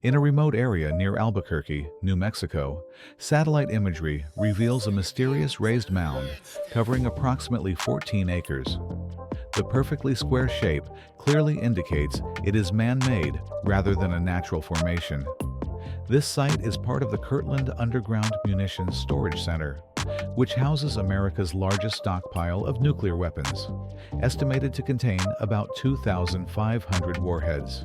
In a remote area near Albuquerque, New Mexico, satellite imagery reveals a mysterious raised mound covering approximately 14 acres. The perfectly square shape clearly indicates it is man-made rather than a natural formation. This site is part of the Kirtland Underground Munitions Storage Center, which houses America's largest stockpile of nuclear weapons, estimated to contain about 2,500 warheads.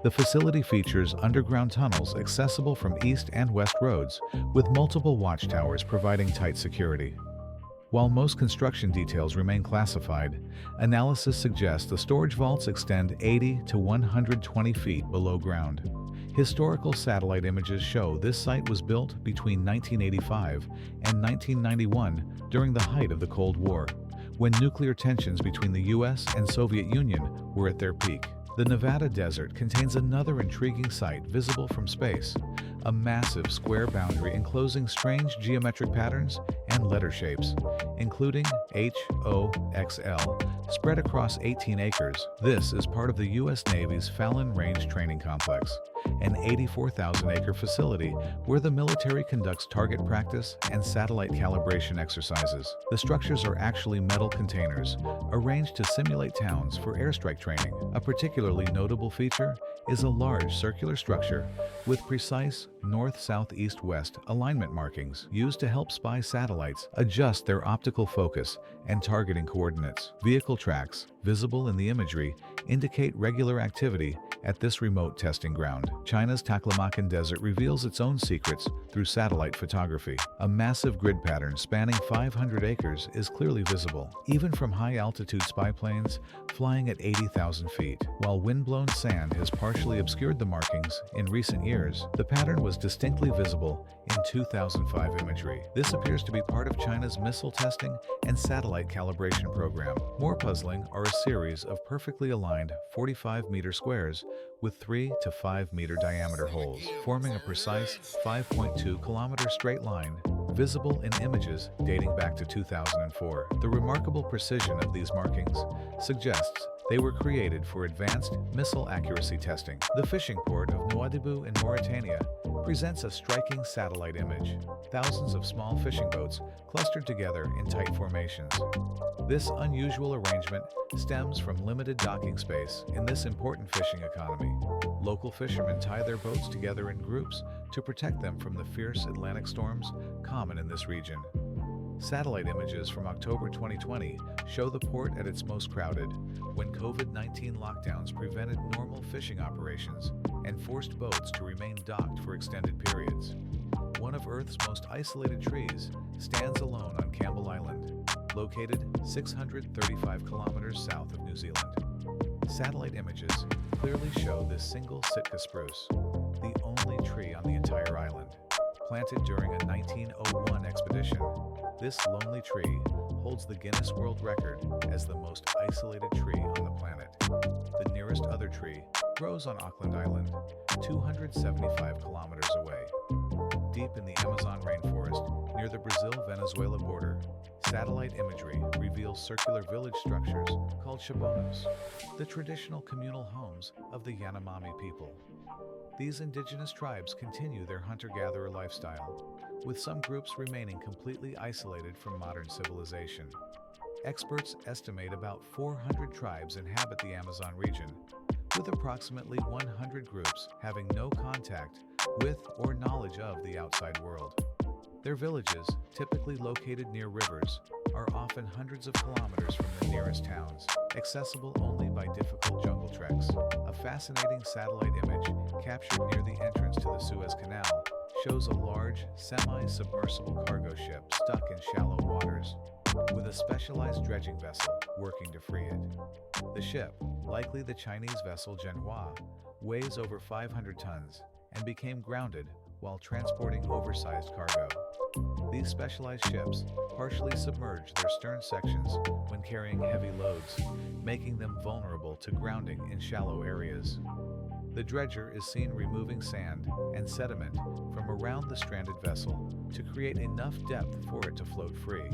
The facility features underground tunnels accessible from east and west roads, with multiple watchtowers providing tight security. While most construction details remain classified, analysis suggests the storage vaults extend 80 to 120 feet below ground. Historical satellite images show this site was built between 1985 and 1991 during the height of the Cold War, when nuclear tensions between the US and Soviet Union were at their peak. The Nevada desert contains another intriguing site visible from space, a massive square boundary enclosing strange geometric patterns and letter shapes, including HOXL, spread across 18 acres. This is part of the U.S. Navy's Fallon Range Training Complex, an 84,000-acre facility where the military conducts target practice and satellite calibration exercises. The structures are actually metal containers, arranged to simulate towns for airstrike training. A particularly notable feature is a large circular structure with precise north, south, east, west alignment markings used to help spy satellites adjust their optical focus and targeting coordinates. Vehicle tracks, visible in the imagery, indicate regular activity at this remote testing ground. China's Taklamakan Desert reveals its own secrets through satellite photography. A massive grid pattern spanning 500 acres is clearly visible, even from high-altitude spy planes flying at 80,000 feet. While wind-blown sand has partially obscured the markings in recent years, the pattern was distinctly visible in 2005 imagery. This appears to be part of China's missile testing and satellite calibration program. More puzzling are a series of perfectly aligned 45-meter squares with 3 to 5 meter diameter holes, forming a precise 5.2-kilometer straight line, visible in images dating back to 2004. The remarkable precision of these markings suggests they were created for advanced missile accuracy testing. The fishing port of Nouadhibou in Mauritania presents a striking satellite image. Thousands of small fishing boats clustered together in tight formations. This unusual arrangement stems from limited docking space in this important fishing economy. Local fishermen tie their boats together in groups to protect them from the fierce Atlantic storms common in this region. Satellite images from October 2020 show the port at its most crowded, when COVID-19 lockdowns prevented normal fishing operations and forced boats to remain docked for extended periods. One of Earth's most isolated trees stands alone on Campbell Island, located 635 kilometers south of New Zealand. Satellite images clearly show this single Sitka spruce, the only tree on the entire island. Planted during a 1901 expedition, this lonely tree holds the Guinness World Record as the most isolated tree on the planet. The nearest other tree grows on Auckland Island, 275 kilometers away. Deep in the Amazon rainforest near the Brazil-Venezuela border, satellite imagery reveals circular village structures called chabonos, the traditional communal homes of the Yanomami people. These indigenous tribes continue their hunter-gatherer lifestyle, with some groups remaining completely isolated from modern civilization. Experts estimate about 400 tribes inhabit the Amazon region, with approximately 100 groups having no contact with or knowledge of the outside world. Their villages, typically located near rivers, are often hundreds of kilometers from the nearest towns, accessible only by difficult jungle treks. A fascinating satellite image captured near the entrance to the Suez Canal shows a large, semi-submersible cargo ship stuck in shallow waters, with a specialized dredging vessel working to free it. The ship, likely the Chinese vessel Zhenhua, weighs over 500 tons and became grounded while transporting oversized cargo. These specialized ships partially submerge their stern sections when carrying heavy loads, making them vulnerable to grounding in shallow areas. The dredger is seen removing sand and sediment from around the stranded vessel to create enough depth for it to float free.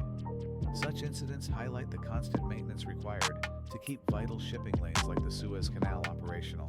Such incidents highlight the constant maintenance required to keep vital shipping lanes like the Suez Canal operational.